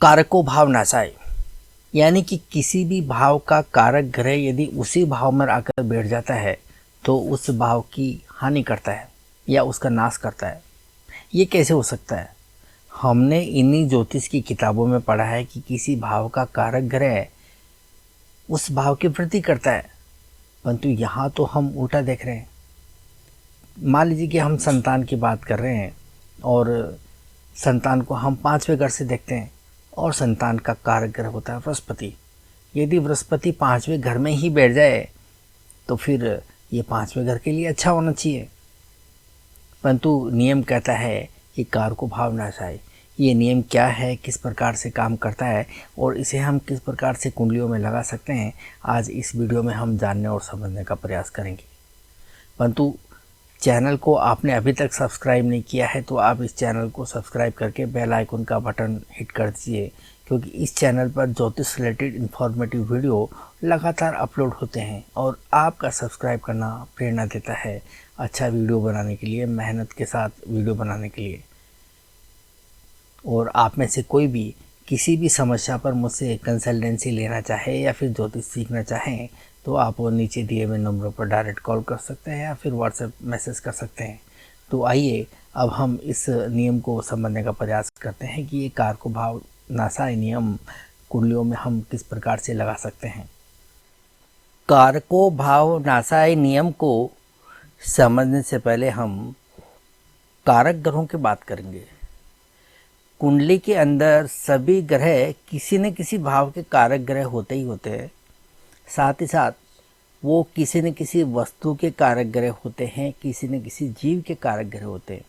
कारको भाव नासाय, यानी कि किसी भी भाव का कारक ग्रह यदि उसी भाव में आकर बैठ जाता है तो उस भाव की हानि करता है या उसका नाश करता है। ये कैसे हो सकता है? हमने इन्हीं ज्योतिष की किताबों में पढ़ा है कि किसी भाव का कारक ग्रह उस भाव की वृद्धि करता है, परंतु यहाँ तो हम उल्टा देख रहे हैं। मान लीजिए कि हम संतान की बात कर रहे हैं और संतान को हम 5वें घर से देखते हैं और संतान का कारक ग्रह होता है बृहस्पति। यदि बृहस्पति 5वें घर में ही बैठ जाए तो फिर ये 5वें घर के लिए अच्छा होना चाहिए, परंतु नियम कहता है कि कारको भाव नाशाय। ये नियम क्या है, किस प्रकार से काम करता है और इसे हम किस प्रकार से कुंडलियों में लगा सकते हैं, आज इस वीडियो में हम जानने और समझने का प्रयास करेंगे। परंतु चैनल को आपने अभी तक सब्सक्राइब नहीं किया है तो आप इस चैनल को सब्सक्राइब करके बेल आइकन का बटन हिट कर दीजिए, क्योंकि इस चैनल पर ज्योतिष रिलेटेड इन्फॉर्मेटिव वीडियो लगातार अपलोड होते हैं और आपका सब्सक्राइब करना प्रेरणा देता है अच्छा वीडियो बनाने के लिए, मेहनत के साथ वीडियो बनाने के लिए। और आप में से कोई भी किसी भी समस्या पर मुझसे कंसल्टेंसी लेना चाहे या फिर ज्योतिष सीखना चाहें तो आप वो नीचे दिए हुए नंबरों पर डायरेक्ट कॉल कर सकते हैं या फिर व्हाट्सएप मैसेज कर सकते हैं। तो आइए अब हम इस नियम को समझने का प्रयास करते हैं कि ये कारको भाव नासाय नियम कुंडलियों में हम किस प्रकार से लगा सकते हैं। कारको भाव नासाय नियम को समझने से पहले हम कारक ग्रहों की बात करेंगे। कुंडली के अंदर सभी ग्रह किसी न किसी भाव के कारक ग्रह होते ही होते हैं, साथ ही साथ वो किसी न किसी वस्तु के कारक ग्रह होते हैं, किसी न किसी जीव के कारक ग्रह होते हैं।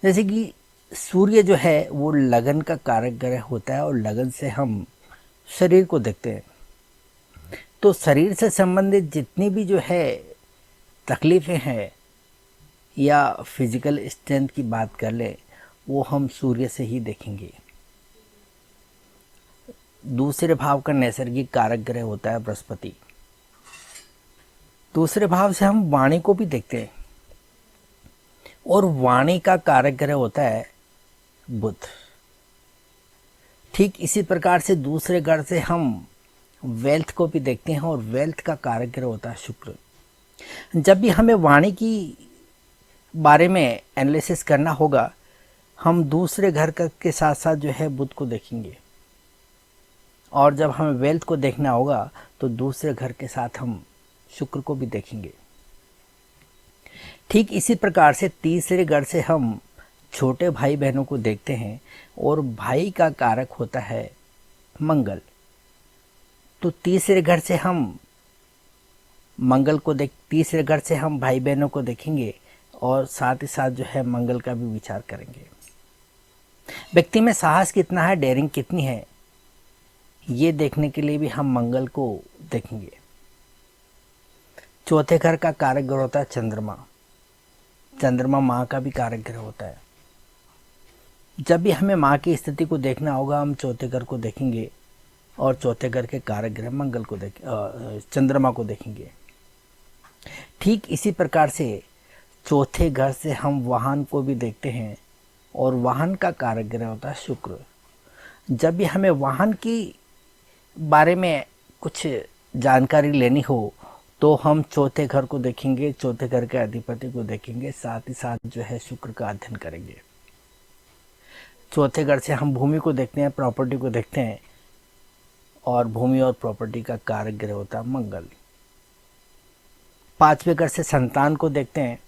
जैसे कि सूर्य जो है वो लगन का कारक ग्रह होता है और लगन से हम शरीर को देखते हैं। तो शरीर से संबंधित जितनी भी जो है तकलीफ़ें हैं या फिजिकल स्ट्रेंथ की बात कर ले वो हम सूर्य से ही देखेंगे। दूसरे भाव का नैसर्गिक कारक ग्रह होता है बृहस्पति। दूसरे भाव से हम वाणी को भी देखते हैं और वाणी का कारक ग्रह होता है बुध। ठीक इसी प्रकार से दूसरे घर से हम वेल्थ को भी देखते हैं और वेल्थ का कारक ग्रह होता है शुक्र। जब भी हमें वाणी की बारे में एनालिसिस करना होगा हम दूसरे घर के साथ साथ जो है बुध को देखेंगे, और जब हमें वेल्थ को देखना होगा तो दूसरे घर के साथ हम शुक्र को भी देखेंगे। ठीक इसी प्रकार से तीसरे घर से हम छोटे भाई बहनों को देखते हैं और भाई का कारक होता है मंगल। तो तीसरे घर से हम मंगल को तीसरे घर से हम भाई बहनों को देखेंगे और साथ ही साथ जो है मंगल का भी विचार करेंगे। व्यक्ति में साहस कितना है, डेयरिंग कितनी है, ये देखने के लिए भी हम मंगल को देखेंगे। चौथे घर का कारक ग्रह होता है चंद्रमा। चंद्रमा माँ का भी कारक ग्रह होता है। जब भी हमें माँ की स्थिति को देखना होगा हम चौथे घर को देखेंगे और चौथे घर के कारक ग्रह मंगल को चंद्रमा को देखेंगे। ठीक इसी प्रकार से चौथे घर से हम वाहन को भी देखते हैं और वाहन का कारक ग्रह होता है शुक्र। जब भी हमें वाहन की बारे में कुछ जानकारी लेनी हो तो हम चौथे घर को देखेंगे, चौथे घर के अधिपति को देखेंगे, साथ ही साथ जो है शुक्र का अध्ययन करेंगे। चौथे घर से हम भूमि को देखते हैं, प्रॉपर्टी को देखते हैं और भूमि और प्रॉपर्टी का कारक ग्रह होता है मंगल। पांचवें घर से संतान को देखते हैं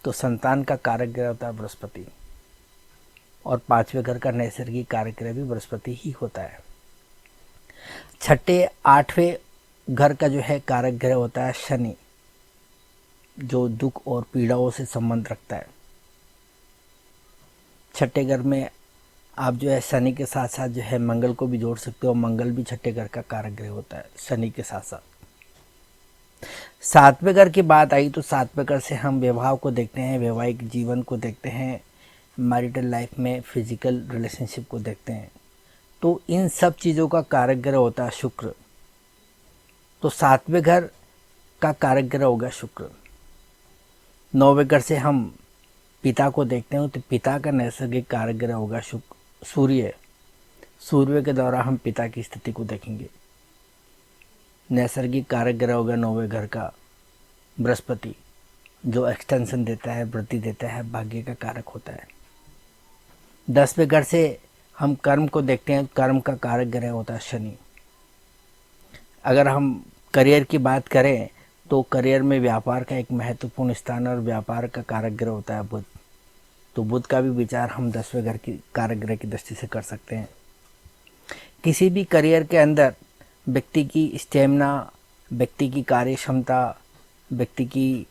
तो संतान का कारक ग्रह होता है बृहस्पति और पांचवें घर का नैसर्गिक कारक ग्रह भी बृहस्पति ही होता है। छठे आठवें घर का जो है कारक ग्रह होता है शनि, जो दुख और पीड़ाओं से संबंध रखता है। छठे घर में आप जो है शनि के साथ साथ जो है मंगल को भी जोड़ सकते हो। मंगल भी छठे घर का कारक ग्रह होता है शनि के साथ साथ। सातवें घर की बात आई तो सातवें घर से हम विवाह को देखते हैं, वैवाहिक जीवन को देखते हैं, मैरिटल लाइफ में फिजिकल रिलेशनशिप को देखते हैं। तो इन सब चीज़ों का कारक ग्रह होता है शुक्र। तो सातवें घर का कारक ग्रह होगा शुक्र। नौवें घर से हम पिता को देखते हैं तो पिता का नैसर्गिक कारक ग्रह होगा सूर्य, सूर्य के द्वारा हम पिता की स्थिति को देखेंगे। नैसर्गिक कारक ग्रह होगा 9वें घर का बृहस्पति, जो एक्सटेंशन देता है, वृद्धि देता है, भाग्य का कारक होता है। 10वें घर से हम कर्म को देखते हैं, कर्म का कारक ग्रह होता है शनि। अगर हम करियर की बात करें तो करियर में व्यापार का एक महत्वपूर्ण स्थान और व्यापार का कारक ग्रह होता है बुध। तो बुध का भी विचार हम 10वें घर की कारक ग्रह की दृष्टि से कर सकते हैं। किसी भी करियर के अंदर व्यक्ति की स्टेमिना, व्यक्ति की कार्य क्षमता, व्यक्ति की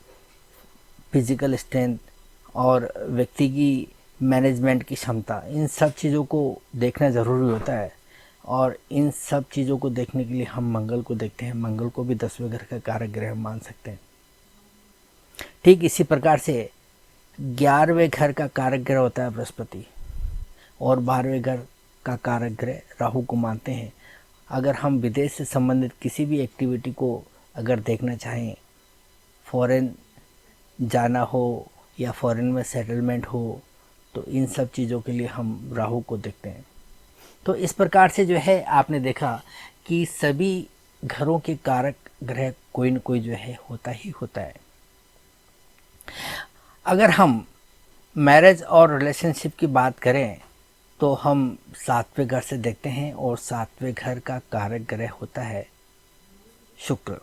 फिजिकल स्ट्रेंथ और व्यक्ति की मैनेजमेंट की क्षमता, इन सब चीज़ों को देखना ज़रूरी होता है। और इन सब चीज़ों को देखने के लिए हम मंगल को देखते हैं। मंगल को भी 10वें घर का कारक ग्रह मान सकते हैं। ठीक इसी प्रकार से 11वें घर का कारक ग्रह होता है बृहस्पति और 12वें घर का कारक ग्रह राहु को मानते हैं। अगर हम विदेश से संबंधित किसी भी एक्टिविटी को अगर देखना चाहें, फॉरेन जाना हो या फॉरेन में सेटलमेंट हो, तो इन सब चीज़ों के लिए हम राहु को देखते हैं। तो इस प्रकार से जो है आपने देखा कि सभी घरों के कारक ग्रह कोई न कोई जो है होता ही होता है। अगर हम मैरिज और रिलेशनशिप की बात करें तो हम 7वें घर से देखते हैं और 7वें घर का कारक ग्रह होता है शुक्र।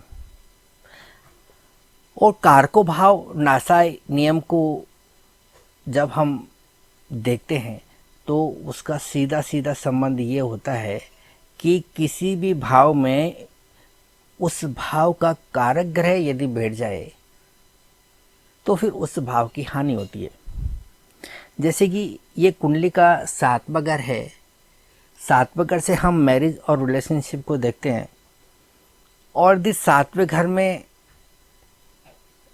और कारको भाव नासाई नियम को जब हम देखते हैं तो उसका सीधा सीधा संबंध ये होता है कि किसी भी भाव में उस भाव का कारक ग्रह यदि बैठ जाए तो फिर उस भाव की हानि होती है। जैसे कि ये कुंडली का 7वां घर है, 7वें घर से हम मैरिज और रिलेशनशिप को देखते हैं और यदि 7वें घर में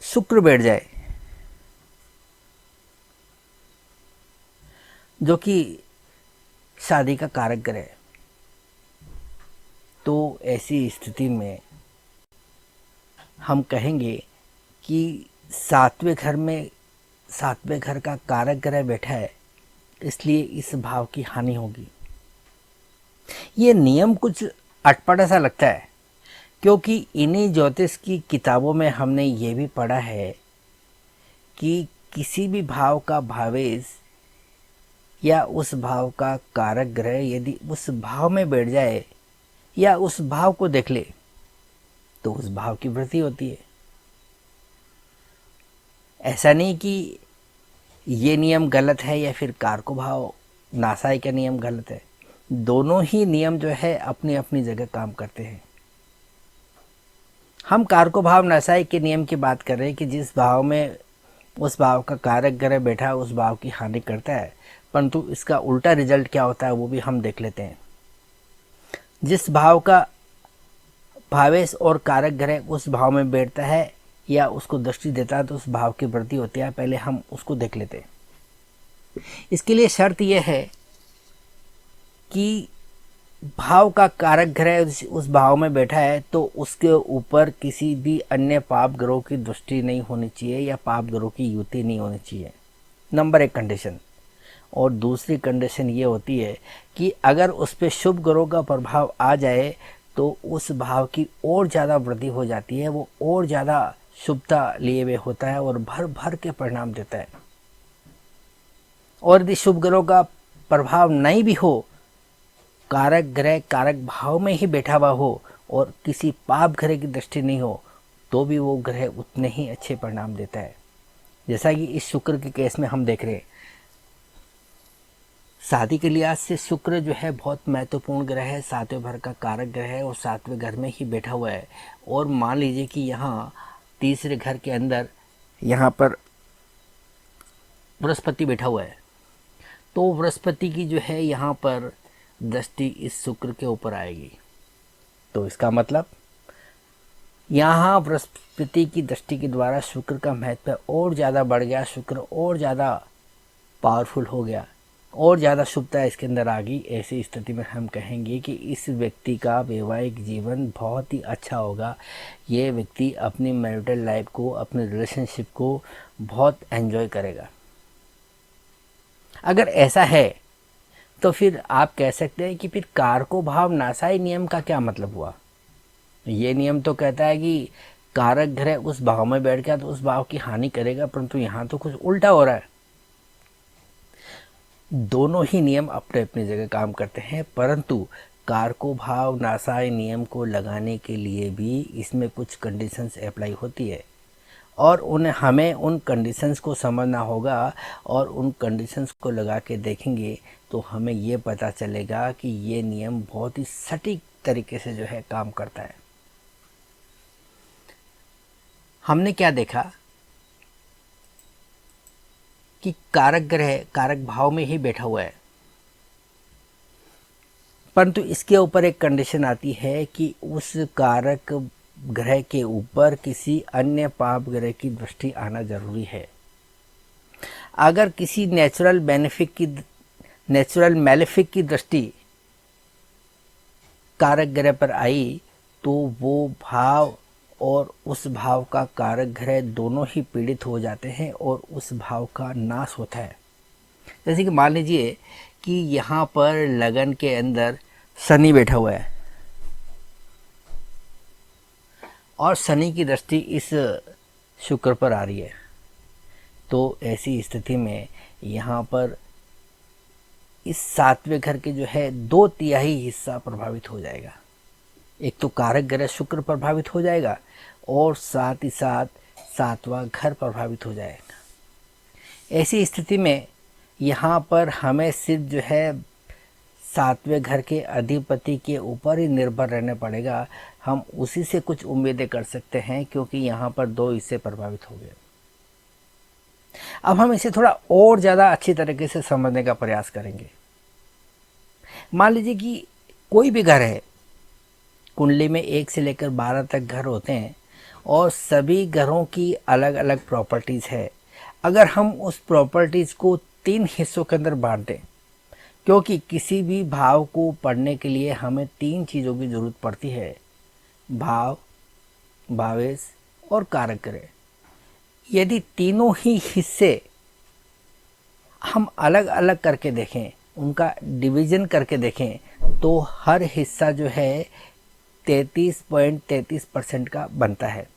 शुक्र बैठ जाए जो कि शादी का कारक ग्रह है, तो ऐसी स्थिति में हम कहेंगे कि 7वें घर में 7वें घर का कारक ग्रह बैठा है, इसलिए इस भाव की हानि होगी। ये नियम कुछ अटपटा सा लगता है क्योंकि इन्हीं ज्योतिष की किताबों में हमने ये भी पढ़ा है कि किसी भी भाव का भावेश या उस भाव का कारक ग्रह यदि उस भाव में बैठ जाए या उस भाव को देख ले तो उस भाव की वृद्धि होती है। ऐसा नहीं कि ये नियम गलत है या फिर कारको भाव नासाई का नियम गलत है। दोनों ही नियम जो है अपनी अपनी जगह काम करते हैं। हम कारको भाव नासाई के नियम की बात कर रहे हैं कि जिस भाव में उस भाव का कारक ग्रह बैठा उस भाव की हानि करता है, परंतु इसका उल्टा रिजल्ट क्या होता है वो भी हम देख लेते हैं। जिस भाव का भावेश और कारक ग्रह उस भाव में बैठता है या उसको दृष्टि देता है तो उस भाव की वृद्धि होती है। पहले हम उसको देख लेते हैं। इसके लिए शर्त यह है कि भाव का कारक ग्रह उस भाव में बैठा है तो उसके ऊपर किसी भी अन्य पाप ग्रहों की दृष्टि नहीं होनी चाहिए या पाप ग्रहों की युति नहीं होनी चाहिए, नंबर 1 कंडीशन। और दूसरी कंडीशन ये होती है कि अगर उस पर शुभ ग्रहों का प्रभाव आ जाए तो उस भाव की और ज़्यादा वृद्धि हो जाती है, वो और ज़्यादा शुभता लिए हुए होता है और भर भर के परिणाम देता है। और यदि शुभ ग्रहों का प्रभाव नहीं भी हो, कारक ग्रह कारक भाव में ही बैठा हुआ हो और किसी पाप ग्रह की दृष्टि नहीं हो तो भी वो ग्रह उतने ही अच्छे परिणाम देता है। जैसा कि इस शुक्र के केस में हम देख रहे हैं, शादी के लिहाज से शुक्र जो है बहुत महत्वपूर्ण ग्रह है, 7वें घर का कारक ग्रह है और 7वें घर में ही बैठा हुआ है। और मान लीजिए कि यहाँ तीसरे घर के अंदर यहाँ पर बृहस्पति बैठा हुआ है, तो बृहस्पति की जो है यहाँ पर दृष्टि इस शुक्र के ऊपर आएगी। तो इसका मतलब यहाँ बृहस्पति की दृष्टि के द्वारा शुक्र का महत्व और ज़्यादा बढ़ गया, शुक्र और ज़्यादा पावरफुल हो गया और ज़्यादा शुभता इसके अंदर आ गई। ऐसी स्थिति में हम कहेंगे कि इस व्यक्ति का वैवाहिक जीवन बहुत ही अच्छा होगा। ये व्यक्ति अपनी मैरिटल लाइफ को, अपने रिलेशनशिप को बहुत एंजॉय करेगा। अगर ऐसा है तो फिर आप कह सकते हैं कि फिर कारको भाव नासाई नियम का क्या मतलब हुआ। ये नियम तो कहता है कि कारक ग्रह उस भाव में बैठ गया तो उस भाव की हानि करेगा, परंतु यहाँ तो कुछ उल्टा हो रहा है। दोनों ही नियम अपने अपनी जगह काम करते हैं, परंतु कारको भाव नासाई नियम को लगाने के लिए भी इसमें कुछ कंडीशंस अप्लाई होती है और हमें उन कंडीशंस को समझना होगा और उन कंडीशंस को लगा के देखेंगे तो हमें ये पता चलेगा कि ये नियम बहुत ही सटीक तरीके से जो है काम करता है। हमने क्या देखा कि कारक ग्रह कारक भाव में ही बैठा हुआ है, परंतु इसके ऊपर एक कंडीशन आती है कि उस कारक ग्रह के ऊपर किसी अन्य पाप ग्रह की दृष्टि आना जरूरी है। अगर किसी नेचुरल मैलेफिक की दृष्टि कारक ग्रह पर आई तो वो भाव और उस भाव का कारक ग्रह दोनों ही पीड़ित हो जाते हैं और उस भाव का नाश होता है। जैसे कि मान लीजिए कि यहाँ पर लगन के अंदर शनि बैठा हुआ है और शनि की दृष्टि इस शुक्र पर आ रही है, तो ऐसी स्थिति में यहाँ पर इस सातवें घर के जो है 2/3 हिस्सा प्रभावित हो जाएगा। एक तो कारक ग्रह शुक्र प्रभावित हो जाएगा और साथ ही साथ सातवां घर प्रभावित हो जाएगा। ऐसी स्थिति में यहाँ पर हमें सिर्फ जो है सातवें घर के अधिपति के ऊपर ही निर्भर रहना पड़ेगा। हम उसी से कुछ उम्मीदें कर सकते हैं क्योंकि यहाँ पर 2 हिस्से प्रभावित हो गए। अब हम इसे थोड़ा और ज़्यादा अच्छी तरीके से समझने का प्रयास करेंगे। मान लीजिए कि कोई भी घर है, कुंडली में 1 से लेकर 12 तक घर होते हैं और सभी घरों की अलग अलग प्रॉपर्टीज़ है। अगर हम उस प्रॉपर्टीज़ को 3 हिस्सों के अंदर बांट दें, क्योंकि किसी भी भाव को पढ़ने के लिए हमें 3 चीज़ों की ज़रूरत पड़ती है, भाव, भावेश और कारक ग्रह। यदि तीनों ही हिस्से हम अलग अलग करके देखें, उनका डिवीज़न करके देखें, तो हर हिस्सा जो है 33.33% का बनता है।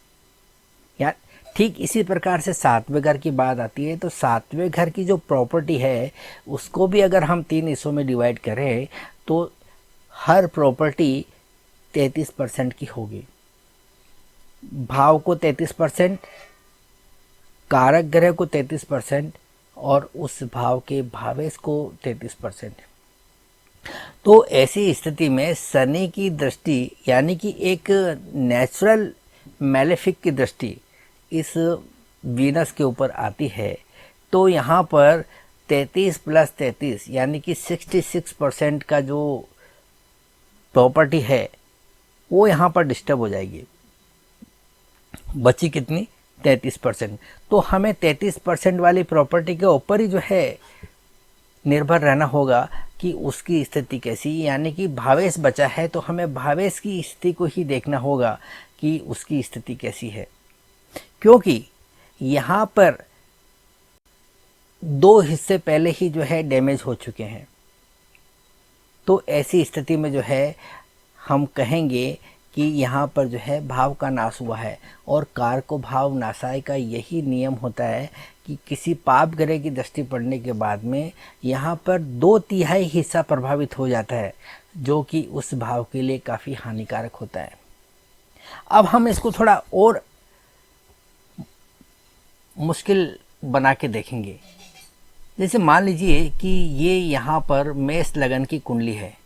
या ठीक इसी प्रकार से सातवें घर की बात आती है, तो सातवें घर की जो प्रॉपर्टी है उसको भी अगर हम 3 हिस्सों में डिवाइड करें तो हर प्रॉपर्टी 33% की होगी। भाव को 33%, कारक ग्रह को 33% और उस भाव के भावेश को 33%। तो ऐसी स्थिति में शनि की दृष्टि यानी कि एक नेचुरल मैलेफिक की दृष्टि इस वीनस के ऊपर आती है, तो यहाँ पर 33 + 33 यानी कि 66% का जो प्रॉपर्टी है वो यहाँ पर डिस्टर्ब हो जाएगी। बची कितनी? 33%। तो हमें 33% वाली प्रॉपर्टी के ऊपर ही जो है निर्भर रहना होगा कि उसकी स्थिति कैसी, यानी कि भावेश बचा है तो हमें भावेश की स्थिति को ही देखना होगा कि उसकी स्थिति कैसी है, क्योंकि यहाँ पर 2 हिस्से पहले ही जो है डैमेज हो चुके हैं। तो ऐसी स्थिति में जो है हम कहेंगे कि यहाँ पर जो है भाव का नाश हुआ है। और कारको भाव नाशाय का यही नियम होता है कि किसी पाप ग्रह की दृष्टि पड़ने के बाद में यहाँ पर 2/3 हिस्सा प्रभावित हो जाता है, जो कि उस भाव के लिए काफ़ी हानिकारक होता है। अब हम इसको थोड़ा और मुश्किल बना के देखेंगे। जैसे मान लीजिए कि ये यहाँ पर मेष लगन की कुंडली है,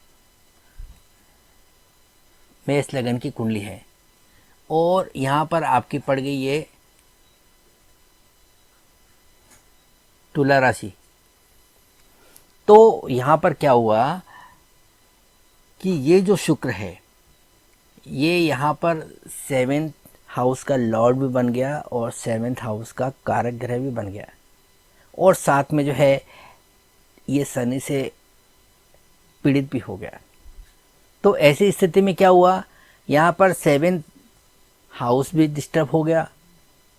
मेष लगन की कुंडली है और यहाँ पर आपकी पड़ गई ये तुला राशि। तो यहाँ पर क्या हुआ कि ये जो शुक्र है ये यहाँ पर 7th हाउस का लॉर्ड भी बन गया और 7th हाउस का कारक ग्रह भी बन गया, और साथ में जो है ये शनि से पीड़ित भी हो गया। तो ऐसी स्थिति में क्या हुआ, यहाँ पर 7th हाउस भी डिस्टर्ब हो गया,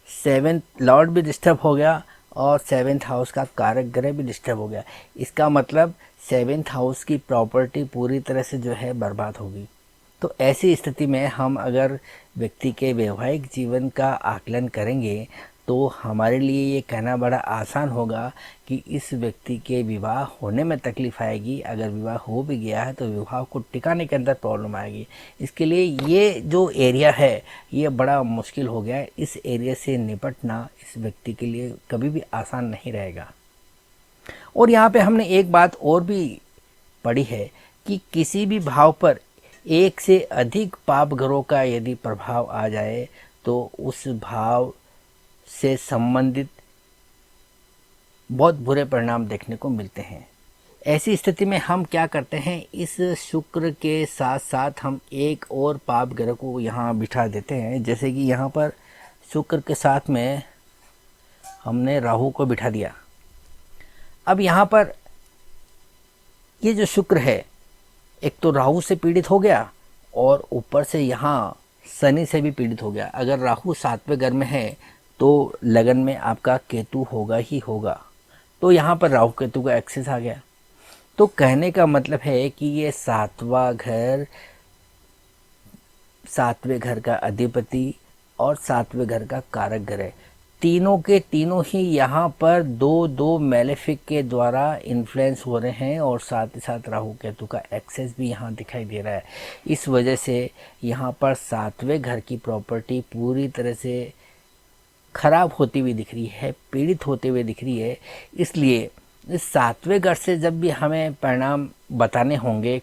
7th लॉर्ड भी डिस्टर्ब हो गया और 7th हाउस का कारक ग्रह भी डिस्टर्ब हो गया। इसका मतलब 7th हाउस की प्रॉपर्टी पूरी तरह से जो है बर्बाद होगी। तो ऐसी स्थिति में हम अगर व्यक्ति के वैवाहिक जीवन का आकलन करेंगे तो हमारे लिए ये कहना बड़ा आसान होगा कि इस व्यक्ति के विवाह होने में तकलीफ़ आएगी, अगर विवाह हो भी गया है तो विवाह को टिकाने के अंदर प्रॉब्लम आएगी। इसके लिए ये जो एरिया है ये बड़ा मुश्किल हो गया है। इस एरिया से निपटना इस व्यक्ति के लिए कभी भी आसान नहीं रहेगा। और यहाँ पे हमने एक बात और भी पढ़ी है कि किसी भी भाव पर एक से अधिक पाप ग्रहों का यदि प्रभाव आ जाए तो उस भाव से संबंधित बहुत बुरे परिणाम देखने को मिलते हैं। ऐसी स्थिति में हम क्या करते हैं, इस शुक्र के साथ साथ हम एक और पाप ग्रह को यहाँ बिठा देते हैं। जैसे कि यहाँ पर शुक्र के साथ में हमने राहु को बिठा दिया। अब यहाँ पर ये जो शुक्र है एक तो राहु से पीड़ित हो गया और ऊपर से यहाँ शनि से भी पीड़ित हो गया। अगर राहु 7वें घर में है तो लगन में आपका केतु होगा ही होगा। तो यहाँ पर राहु केतु का एक्सेस आ गया। तो कहने का मतलब है कि ये 7वें घर का अधिपति और 7वें घर का कारक ग्रह तीनों के तीनों ही यहाँ पर दो मैलेफिक के द्वारा इन्फ्लुएंस हो रहे हैं और साथ ही साथ राहु केतु का एक्सेस भी यहाँ दिखाई दे रहा है। इस वजह से यहाँ पर 7वें घर की प्रॉपर्टी पूरी तरह से खराब होती हुई दिख रही है, पीड़ित होते हुए दिख रही है। इसलिए इस 7वें घर से जब भी हमें परिणाम बताने होंगे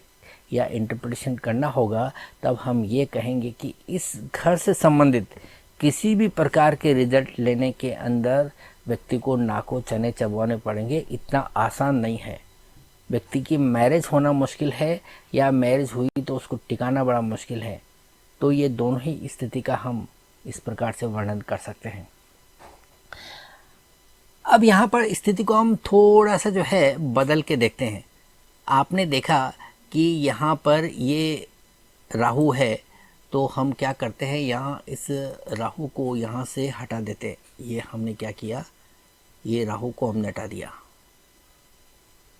या इंटरप्रिटेशन करना होगा तब हम ये कहेंगे कि इस घर से संबंधित किसी भी प्रकार के रिजल्ट लेने के अंदर व्यक्ति को नाको चने चबवाने पड़ेंगे। इतना आसान नहीं है। व्यक्ति की मैरिज होना मुश्किल है या मैरिज हुई तो उसको टिकाना बड़ा मुश्किल है। तो ये दोनों ही स्थिति का हम इस प्रकार से वर्णन कर सकते हैं। अब यहाँ पर स्थिति को हम थोड़ा सा जो है बदल के देखते हैं। आपने देखा कि यहाँ पर ये राहु है तो हम क्या करते हैं, यहाँ इस राहु को यहाँ से हटा देते हैं। ये हमने क्या किया, ये राहु को हमने हटा दिया,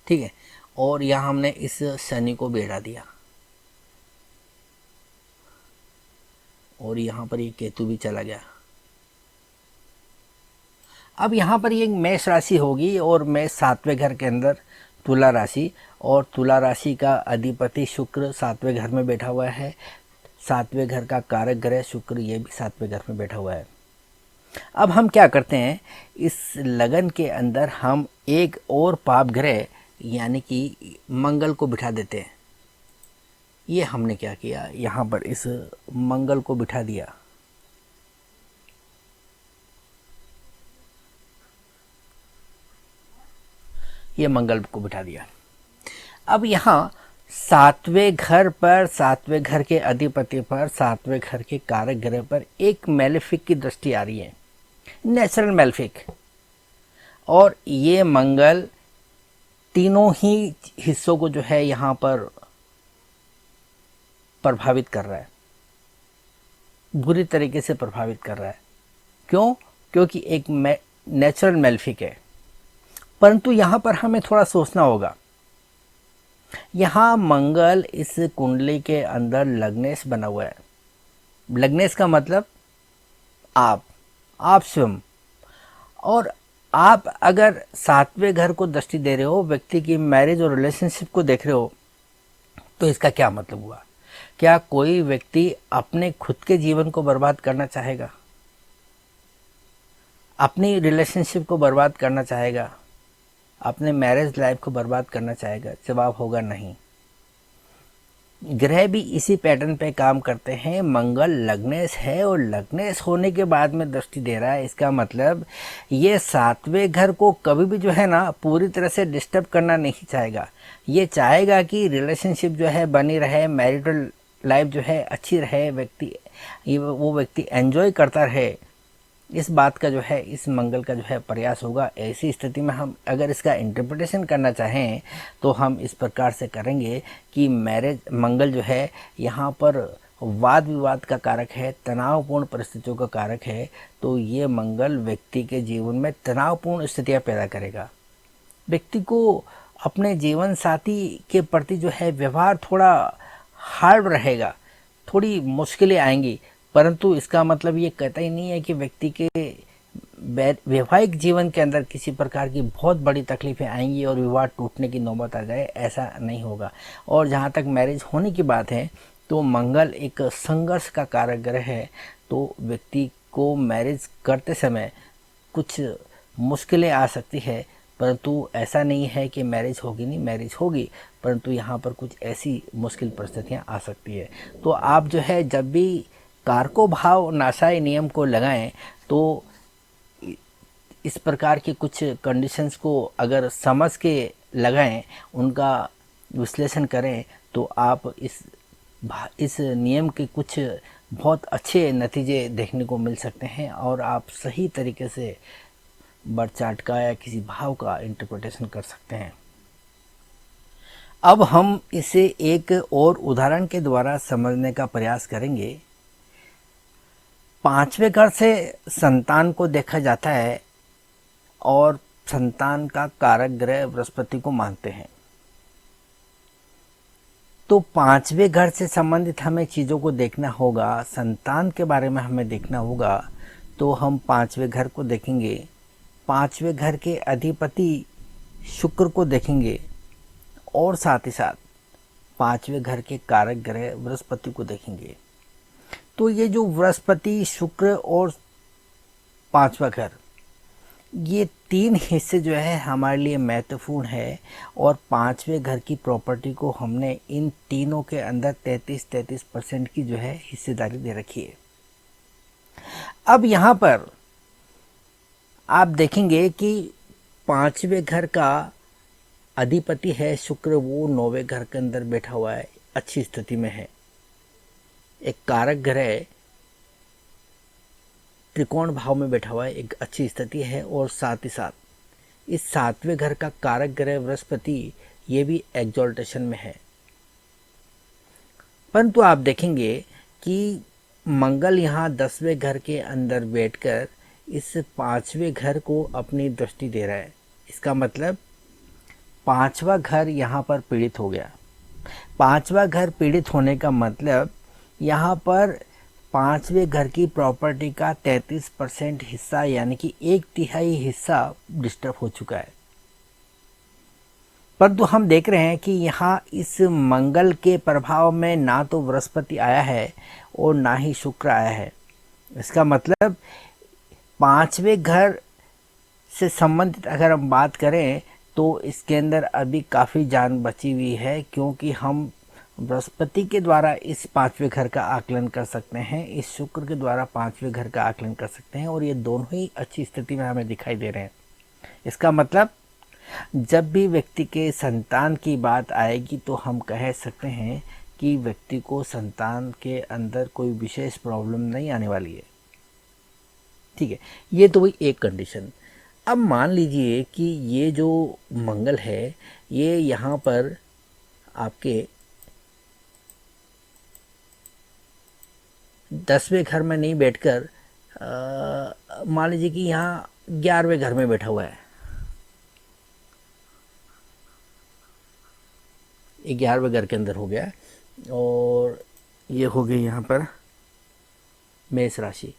ठीक है। और यहाँ हमने इस शनि को भी हटा दिया और यहाँ पर ये केतु भी चला गया। अब यहाँ पर ये मेष राशि होगी और मेष 7वें घर के अंदर तुला राशि, और तुला राशि का अधिपति शुक्र 7वें घर में बैठा हुआ है। 7वें घर का कारक ग्रह शुक्र ये भी 7वें घर में बैठा हुआ है। अब हम क्या करते हैं, इस लगन के अंदर हम एक और पाप ग्रह यानी कि मंगल को बिठा देते हैं। ये हमने क्या किया, यहाँ पर इस मंगल को बिठा दिया। ये मंगल को बिठा दिया। अब यहाँ 7वें घर पर, 7वें घर के अधिपति पर, 7वें घर के कारक ग्रह पर एक मैलेफिक की दृष्टि आ रही है, नेचुरल मैलेफिक। और ये मंगल तीनों ही हिस्सों को जो है यहाँ पर प्रभावित कर रहा है, बुरी तरीके से प्रभावित कर रहा है। क्यों? क्योंकि एक नेचुरल मैलेफिक है। परंतु यहाँ पर हमें थोड़ा सोचना होगा। यहाँ मंगल इस कुंडली के अंदर लग्नेश बना हुआ है। लग्नेश का मतलब आप स्वयं। और आप अगर 7वें घर को दृष्टि दे रहे हो, व्यक्ति की मैरिज और रिलेशनशिप को देख रहे हो, तो इसका क्या मतलब हुआ? क्या कोई व्यक्ति अपने खुद के जीवन को बर्बाद करना चाहेगा? अपनी रिलेशनशिप को बर्बाद करना चाहेगा? अपने मैरिज लाइफ को बर्बाद करना चाहेगा? जवाब होगा नहीं। ग्रह भी इसी पैटर्न पे काम करते हैं। मंगल लग्नेश है और लग्नेश होने के बाद में दृष्टि दे रहा है। इसका मतलब ये 7वें घर को कभी भी जो है ना पूरी तरह से डिस्टर्ब करना नहीं चाहेगा। ये चाहेगा कि रिलेशनशिप जो है बनी रहे, मैरिटल लाइफ जो है अच्छी रहे, वो व्यक्ति एंजॉय करता रहे। इस बात का जो है, इस मंगल का जो है प्रयास होगा। ऐसी स्थिति में हम अगर इसका इंटरप्रिटेशन करना चाहें तो हम इस प्रकार से करेंगे कि मंगल जो है यहाँ पर वाद विवाद का कारक है, तनावपूर्ण परिस्थितियों का कारक है। तो ये मंगल व्यक्ति के जीवन में तनावपूर्ण स्थितियाँ पैदा करेगा। व्यक्ति को अपने जीवन साथी के प्रति जो है व्यवहार थोड़ा हार्ड रहेगा, थोड़ी मुश्किलें आएंगी, परंतु इसका मतलब ये कहता ही नहीं है कि व्यक्ति के वैवाहिक जीवन के अंदर किसी प्रकार की बहुत बड़ी तकलीफ़ें आएंगी और विवाह टूटने की नौबत आ जाए, ऐसा नहीं होगा। और जहाँ तक मैरिज होने की बात है तो मंगल एक संघर्ष का कारक ग्रह है, तो व्यक्ति को मैरिज करते समय कुछ मुश्किलें आ सकती है, परंतु ऐसा नहीं है कि मैरिज होगी नहीं, मैरिज होगी, परंतु यहाँ पर कुछ ऐसी मुश्किल परिस्थितियाँ आ सकती है। तो आप जो है जब भी कारको भाव नासाई नियम को लगाएं तो इस प्रकार के कुछ कंडीशंस को अगर समझ के लगाएं, उनका विश्लेषण करें, तो आप इस नियम के कुछ बहुत अच्छे नतीजे देखने को मिल सकते हैं और आप सही तरीके से बर्थ चार्ट का या किसी भाव का इंटरप्रिटेशन कर सकते हैं। अब हम इसे एक और उदाहरण के द्वारा समझने का प्रयास करेंगे। पांचवें घर से संतान को देखा जाता है और संतान का कारक ग्रह बृहस्पति को मानते हैं। तो पांचवें घर से संबंधित हमें चीज़ों को देखना होगा, संतान के बारे में हमें देखना होगा। तो हम पांचवें घर को देखेंगे, पांचवें घर के अधिपति शुक्र को देखेंगे और साथ ही साथ पांचवें घर के कारक ग्रह बृहस्पति को देखेंगे। तो ये जो बृहस्पति, शुक्र और पांचवा घर, ये तीन हिस्से जो है हमारे लिए महत्वपूर्ण है और पांचवें घर की प्रॉपर्टी को हमने इन तीनों के अंदर 33% की जो है हिस्सेदारी दे रखी है। अब यहाँ पर आप देखेंगे कि पांचवें घर का अधिपति है शुक्र, वो नौवें घर के अंदर बैठा हुआ है, अच्छी स्थिति में है। एक कारक ग्रह त्रिकोण भाव में बैठा हुआ है, एक अच्छी स्थिति है। और साथ ही साथ इस सातवें घर का कारक ग्रह बृहस्पति, ये भी एक्सॉल्टेशन में है। परंतु आप देखेंगे कि मंगल यहाँ 10वें घर के अंदर बैठकर इस पांचवें घर को अपनी दृष्टि दे रहा है। इसका मतलब पांचवा घर यहाँ पर पीड़ित हो गया। पांचवा घर पीड़ित होने का मतलब यहाँ पर पांचवें घर की प्रॉपर्टी का 33% हिस्सा यानी कि 1/3 हिस्सा डिस्टर्ब हो चुका है। परंतु हम देख रहे हैं कि यहाँ इस मंगल के प्रभाव में ना तो बृहस्पति आया है और ना ही शुक्र आया है। इसका मतलब पांचवें घर से संबंधित अगर हम बात करें तो इसके अंदर अभी काफ़ी जान बची हुई है, क्योंकि हम बृहस्पति के द्वारा इस पांचवें घर का आकलन कर सकते हैं, इस शुक्र के द्वारा पांचवें घर का आकलन कर सकते हैं और ये दोनों ही अच्छी स्थिति में हमें दिखाई दे रहे हैं। इसका मतलब जब भी व्यक्ति के संतान की बात आएगी तो हम कह सकते हैं कि व्यक्ति को संतान के अंदर कोई विशेष प्रॉब्लम नहीं आने वाली है। ठीक है, ये तो वही एक कंडीशन। अब मान लीजिए कि ये जो मंगल है ये यहाँ पर आपके 10वें घर में नहीं बैठकर मान लीजिए कि यहाँ 11वें घर में बैठा हुआ है। 11वें घर के अंदर हो गया और ये हो गई यहाँ पर मेष राशि।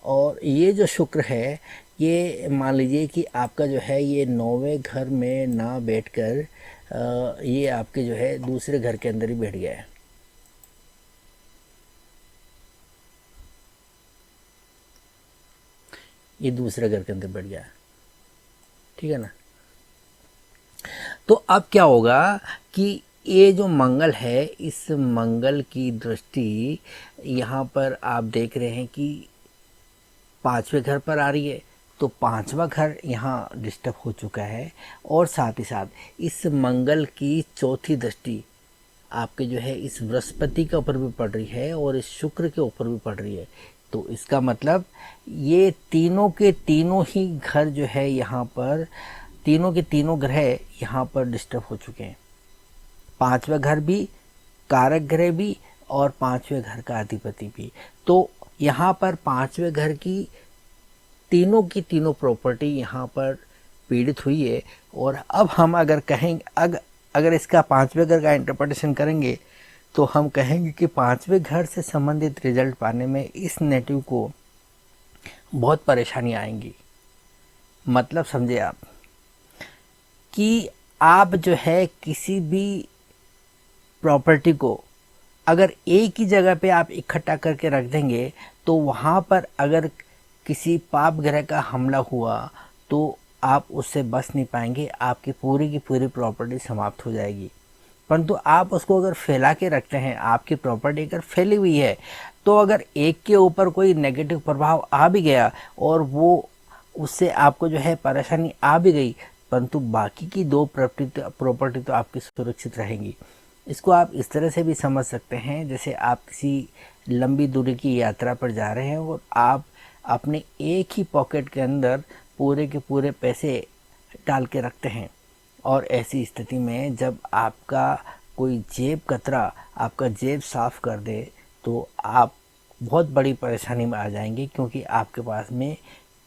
और ये जो शुक्र है ये मान लीजिए कि आपका जो है ये 9वें घर में ना बैठकर ये आपके जो है दूसरे घर के अंदर ही बैठ गया है। ये दूसरे घर के अंदर बैठ गया, ठीक है ना। तो अब क्या होगा कि ये जो मंगल है, इस मंगल की दृष्टि यहाँ पर आप देख रहे हैं कि पांचवें घर पर आ रही है, तो पांचवा घर यहाँ डिस्टर्ब हो चुका है। और साथ ही साथ इस मंगल की चौथी दृष्टि आपके जो है इस बृहस्पति के ऊपर भी पड़ रही है और इस शुक्र के ऊपर भी पड़ रही है। तो इसका मतलब ये तीनों के तीनों ही घर जो है यहाँ पर, तीनों के तीनों ग्रह यहाँ पर डिस्टर्ब हो चुके हैं। पांचवा घर भी, कारक ग्रह भी और पांचवें घर का अधिपति भी। तो यहाँ पर पांचवें घर की तीनों प्रॉपर्टी यहाँ पर पीड़ित हुई है। और अब हम अगर कहेंगे अगर इसका पांचवें घर का इंटरप्रिटेशन करेंगे तो हम कहेंगे कि पांचवें घर से संबंधित रिजल्ट पाने में इस नेटिव को बहुत परेशानी आएंगी। मतलब समझे आप कि आप जो है किसी भी प्रॉपर्टी को अगर एक ही जगह पे आप इकट्ठा करके रख देंगे तो वहाँ पर अगर किसी पाप ग्रह का हमला हुआ तो आप उससे बच नहीं पाएंगे, आपकी पूरी की पूरी प्रॉपर्टी समाप्त हो जाएगी। परंतु आप उसको अगर फैला के रखते हैं, आपकी प्रॉपर्टी अगर फैली हुई है, तो अगर एक के ऊपर कोई नेगेटिव प्रभाव आ भी गया और वो उससे आपको जो है परेशानी आ भी गई, परंतु बाकी की दो प्रॉपर्टी तो आपकी सुरक्षित रहेंगी। इसको आप इस तरह से भी समझ सकते हैं जैसे आप किसी लंबी दूरी की यात्रा पर जा रहे हैं और आप अपने एक ही पॉकेट के अंदर पूरे के पूरे पैसे डाल के रखते हैं, और ऐसी स्थिति में जब आपका कोई जेब कतरा आपका जेब साफ कर दे तो आप बहुत बड़ी परेशानी में आ जाएंगे, क्योंकि आपके पास में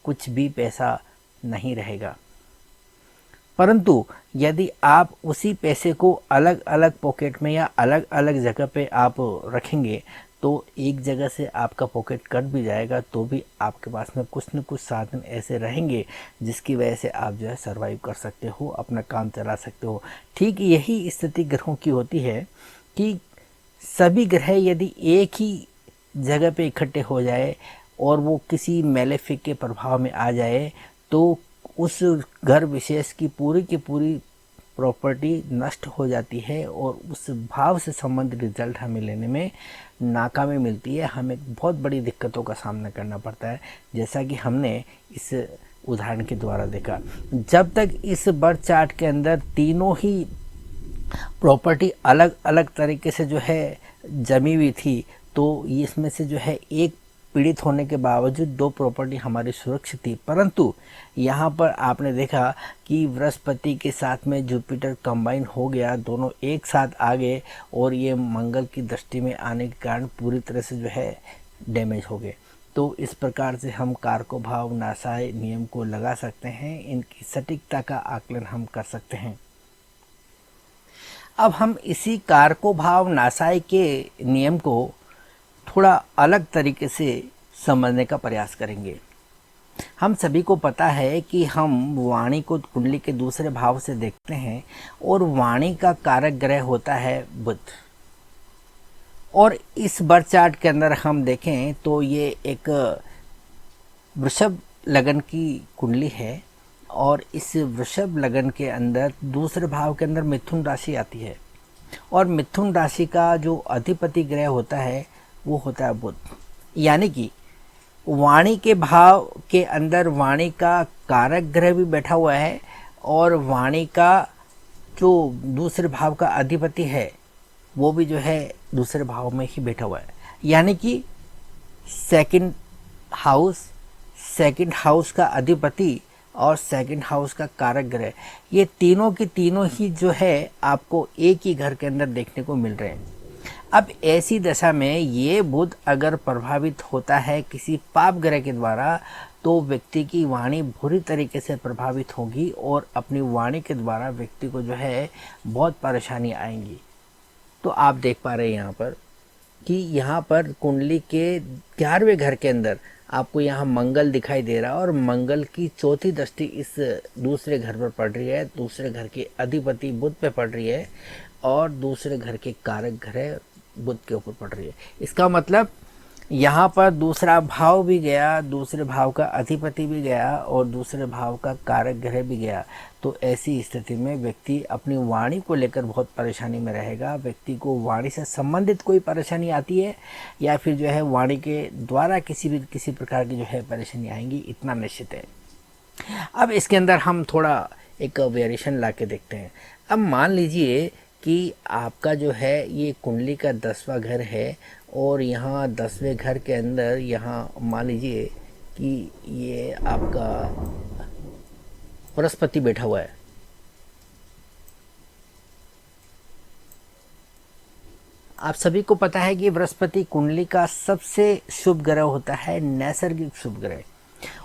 कुछ भी पैसा नहीं रहेगा। परंतु यदि आप उसी पैसे को अलग अलग पॉकेट में या अलग अलग जगह पे आप रखेंगे तो एक जगह से आपका पॉकेट कट भी जाएगा तो भी आपके पास में कुछ न कुछ साधन ऐसे रहेंगे जिसकी वजह से आप जो है सर्वाइव कर सकते हो, अपना काम चला सकते हो। ठीक यही स्थिति ग्रहों की होती है कि सभी ग्रह यदि एक ही जगह पे इकट्ठे हो जाए और वो किसी मेलेफिक के प्रभाव में आ जाए तो उस घर विशेष की पूरी प्रॉपर्टी नष्ट हो जाती है और उस भाव से संबंधित रिजल्ट हमें लेने में नाकामी मिलती है। हमें बहुत बड़ी दिक्कतों का सामना करना पड़ता है, जैसा कि हमने इस उदाहरण के द्वारा देखा। जब तक इस बर्थ चार्ट के अंदर तीनों ही प्रॉपर्टी अलग अलग तरीके से जो है जमी हुई थी तो इसमें से जो है एक पीड़ित होने के बावजूद दो प्रॉपर्टी हमारी सुरक्षित थी। परंतु यहाँ पर आपने देखा कि बृहस्पति के साथ में जुपिटर कंबाइन हो गया, दोनों एक साथ आ गए और ये मंगल की दृष्टि में आने के कारण पूरी तरह से जो है डैमेज हो गए। तो इस प्रकार से हम कारको भाव नासाय नियम को लगा सकते हैं, इनकी सटीकता का आकलन हम कर सकते हैं। अब हम इसी कारको भाव नासाय के नियम को थोड़ा अलग तरीके से समझने का प्रयास करेंगे। हम सभी को पता है कि हम वाणी को कुंडली के दूसरे भाव से देखते हैं और वाणी का कारक ग्रह होता है बुध। और इस बर्थ चार्ट के अंदर हम देखें तो ये एक वृषभ लगन की कुंडली है और इस वृषभ लगन के अंदर दूसरे भाव के अंदर मिथुन राशि आती है और मिथुन राशि का जो अधिपति ग्रह होता है वो होता है बुध। यानी कि वाणी के भाव के अंदर वाणी का कारक ग्रह भी बैठा हुआ है और वाणी का जो दूसरे भाव का अधिपति है वो भी जो है दूसरे भाव में ही बैठा हुआ है। यानी कि सेकंड हाउस का अधिपति और सेकंड हाउस का कारक ग्रह, ये तीनों की तीनों ही जो है आपको एक ही घर के अंदर देखने को मिल रहे हैं। अब ऐसी दशा में ये बुध अगर प्रभावित होता है किसी पाप ग्रह के द्वारा तो व्यक्ति की वाणी बुरी तरीके से प्रभावित होगी और अपनी वाणी के द्वारा व्यक्ति को जो है बहुत परेशानी आएंगी। तो आप देख पा रहे हैं यहाँ पर कि यहाँ पर कुंडली के 11वें घर के अंदर आपको यहाँ मंगल दिखाई दे रहा है और मंगल की चौथी दृष्टि इस दूसरे घर पर पड़ रही है, दूसरे घर के अधिपति बुध पे पड़ रही है और दूसरे घर के कारक ग्रह बुध के ऊपर पड़ रही है। इसका मतलब यहाँ पर दूसरा भाव भी गया, दूसरे भाव का अधिपति भी गया और दूसरे भाव का कारक ग्रह भी गया। तो ऐसी स्थिति में व्यक्ति अपनी वाणी को लेकर बहुत परेशानी में रहेगा। व्यक्ति को वाणी से संबंधित कोई परेशानी आती है या फिर जो है वाणी के द्वारा किसी प्रकार की जो है परेशानी आएंगी, इतना निश्चित है। अब इसके अंदर हम थोड़ा एक वेरिएशन ला के देखते हैं। अब मान लीजिए कि आपका जो है ये कुंडली का 10वां घर है और यहाँ 10वें घर के अंदर यहाँ मान लीजिए कि ये आपका बृहस्पति बैठा हुआ है। आप सभी को पता है कि बृहस्पति कुंडली का सबसे शुभ ग्रह होता है, नैसर्गिक शुभ ग्रह।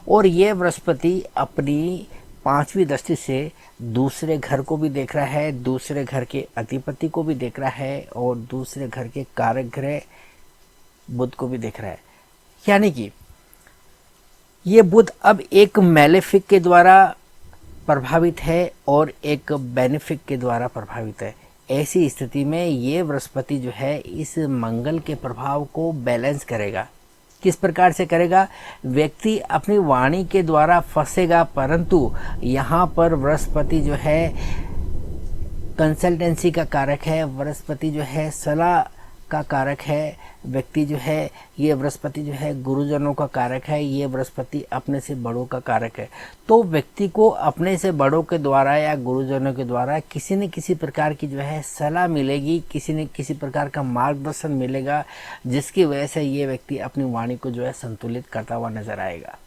और ये बृहस्पति अपनी पांचवी दृष्टि से दूसरे घर को भी देख रहा है, दूसरे घर के अधिपति को भी देख रहा है और दूसरे घर के कारक ग्रह बुध को भी देख रहा है। यानी कि ये बुध अब एक मैलेफिक के द्वारा प्रभावित है और एक बेनिफिक के द्वारा प्रभावित है। ऐसी स्थिति में ये बृहस्पति जो है इस मंगल के प्रभाव को बैलेंस करेगा। किस प्रकार से करेगा? व्यक्ति अपनी वाणी के द्वारा फंसेगा, परंतु यहाँ पर बृहस्पति जो है कंसल्टेंसी का कारक है, बृहस्पति जो है सलाह का कारक है, व्यक्ति जो है ये बृहस्पति जो है गुरुजनों का कारक है, ये बृहस्पति अपने से बड़ों का कारक है। तो व्यक्ति को अपने से बड़ों के द्वारा या गुरुजनों के द्वारा किसी न किसी प्रकार की जो है सलाह मिलेगी, किसी न किसी प्रकार का मार्गदर्शन मिलेगा, जिसकी वजह से ये व्यक्ति अपनी वाणी को जो है संतुलित करता हुआ नजर आएगा।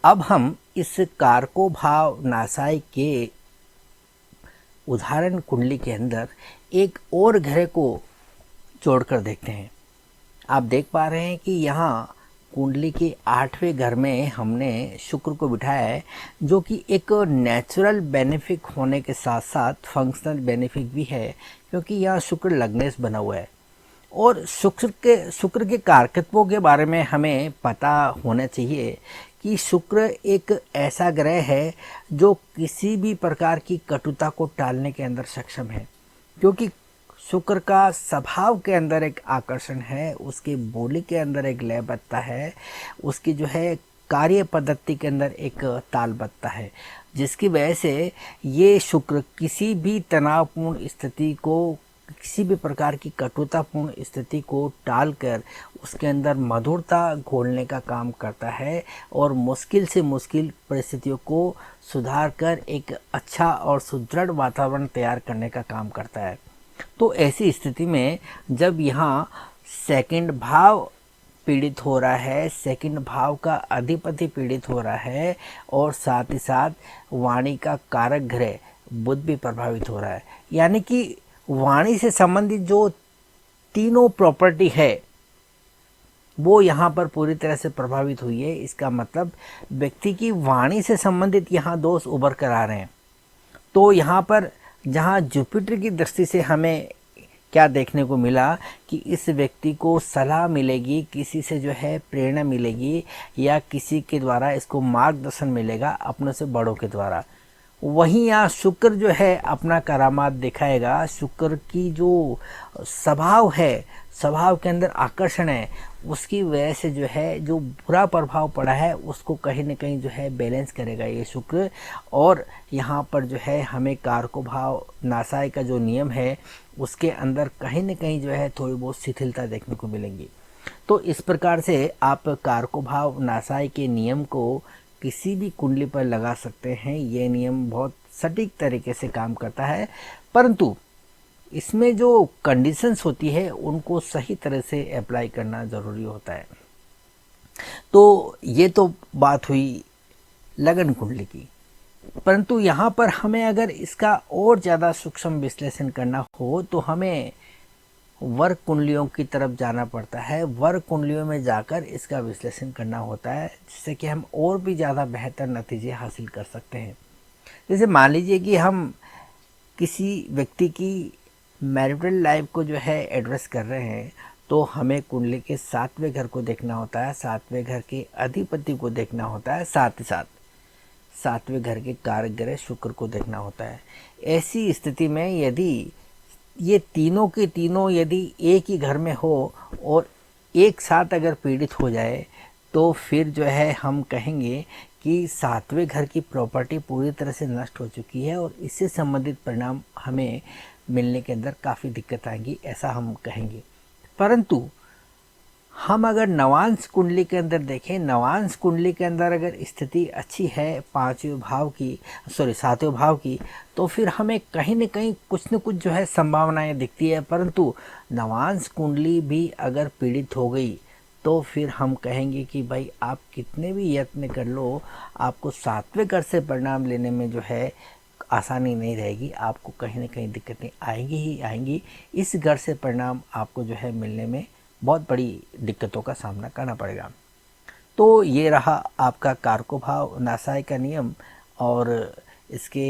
अब हम इस कारको भाव नासाई के उदाहरण कुंडली के अंदर एक और ग्रह को जोड़कर देखते हैं। आप देख पा रहे हैं कि यहाँ कुंडली के 8वें घर में हमने शुक्र को बिठाया है, जो कि एक नेचुरल बेनिफिक होने के साथ साथ फंक्शनल बेनिफिक भी है, क्योंकि यहाँ शुक्र लग्नेश बना हुआ है। और शुक्र के कारकत्वों के बारे में हमें पता होना चाहिए कि शुक्र एक ऐसा ग्रह है जो किसी भी प्रकार की कटुता को टालने के अंदर सक्षम है, क्योंकि शुक्र का स्वभाव के अंदर एक आकर्षण है, उसकी बोली के अंदर एक लयबद्धता है, उसकी जो है कार्य पद्धति के अंदर एक तालबद्धता है, जिसकी वजह से ये शुक्र किसी भी तनावपूर्ण स्थिति को, किसी भी प्रकार की कटुतापूर्ण स्थिति को टालकर उसके अंदर मधुरता घोलने का काम करता है और मुश्किल से मुश्किल परिस्थितियों को सुधार कर एक अच्छा और सुदृढ़ वातावरण तैयार करने का काम करता है। तो ऐसी स्थिति में जब यहाँ सेकंड भाव पीड़ित हो रहा है, सेकंड भाव का अधिपति पीड़ित हो रहा है और साथ ही साथ वाणी का कारक ग्रह बुध भी प्रभावित हो रहा है, यानी कि वाणी से संबंधित जो तीनों प्रॉपर्टी है वो यहाँ पर पूरी तरह से प्रभावित हुई है। इसका मतलब व्यक्ति की वाणी से संबंधित यहाँ दोष उभर कर आ रहे हैं। तो यहाँ पर जहाँ जुपिटर की दृष्टि से हमें क्या देखने को मिला कि इस व्यक्ति को सलाह मिलेगी, किसी से जो है प्रेरणा मिलेगी या किसी के द्वारा इसको मार्गदर्शन मिलेगा अपने से बड़ों के द्वारा। वहीं यहाँ शुक्र जो है अपना करामात दिखाएगा। शुक्र की जो स्वभाव है, स्वभाव के अंदर आकर्षण है, उसकी वजह से जो है जो बुरा प्रभाव पड़ा है उसको कहीं न कहीं जो है बैलेंस करेगा ये शुक्र। और यहाँ पर जो है हमें कारको भाव नासाई का जो नियम है उसके अंदर कहीं न कहीं जो है थोड़ी बहुत शिथिलता देखने को मिलेंगी। तो इस प्रकार से आप कारको भाव नासाई के नियम को किसी भी कुंडली पर लगा सकते हैं। ये नियम बहुत सटीक तरीके से काम करता है, परंतु इसमें जो कंडीशंस होती है उनको सही तरह से अप्लाई करना ज़रूरी होता है। तो ये तो बात हुई लगन कुंडली की, परंतु यहाँ पर हमें अगर इसका और ज़्यादा सूक्ष्म विश्लेषण करना हो तो हमें वर्ग कुंडलियों की तरफ जाना पड़ता है। वर्ग कुंडलियों में जाकर इसका विश्लेषण करना होता है, जिससे कि हम और भी ज़्यादा बेहतर नतीजे हासिल कर सकते हैं। जैसे मान लीजिए कि हम किसी व्यक्ति की मैरिटल लाइफ को जो है एड्रेस कर रहे हैं, तो हमें कुंडली के 7वें घर को देखना होता है, 7वें घर के अधिपति को देखना होता है, साथ ही साथ 7वें घर के कारक ग्रह शुक्र को देखना होता है। ऐसी स्थिति में यदि ये तीनों के तीनों यदि एक ही घर में हो और एक साथ अगर पीड़ित हो जाए तो फिर जो है हम कहेंगे कि 7वें घर की प्रॉपर्टी पूरी तरह से नष्ट हो चुकी है और इससे संबंधित परिणाम हमें मिलने के अंदर काफ़ी दिक्कत आएगी, ऐसा हम कहेंगे। परंतु हम अगर नवांश कुंडली के अंदर देखें, नवांश कुंडली के अंदर अगर स्थिति अच्छी है 7वें भाव की, तो फिर हमें कहीं न कहीं कुछ न कुछ जो है संभावनाएं दिखती है। परंतु नवांश कुंडली भी अगर पीड़ित हो गई तो फिर हम कहेंगे कि भाई आप कितने भी यत्न कर लो, आपको 7वें घर से परिणाम लेने में जो है आसानी नहीं रहेगी, आपको कहीं न कहीं दिक्कतें आएंगी ही आएंगी। इस घर से परिणाम आपको जो है मिलने में बहुत बड़ी दिक्कतों का सामना करना पड़ेगा। तो ये रहा आपका कारको भाव नासाई का नियम और इसके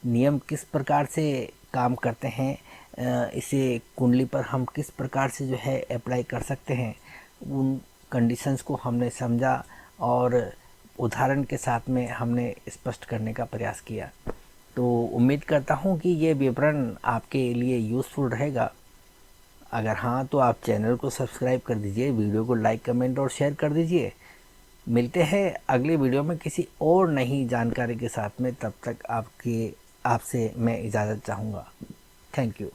नियम किस प्रकार से काम करते हैं, इसे कुंडली पर हम किस प्रकार से जो है अप्लाई कर सकते हैं, उन कंडीशंस को हमने समझा और उदाहरण के साथ में हमने स्पष्ट करने का प्रयास किया। तो उम्मीद करता हूँ कि ये विवरण आपके लिए यूज़फुल रहेगा। अगर हाँ तो आप चैनल को सब्सक्राइब कर दीजिए, वीडियो को लाइक कमेंट और शेयर कर दीजिए। मिलते हैं अगले वीडियो में किसी और नई जानकारी के साथ में। तब तक आपसे मैं इजाज़त चाहूँगा। Thank you.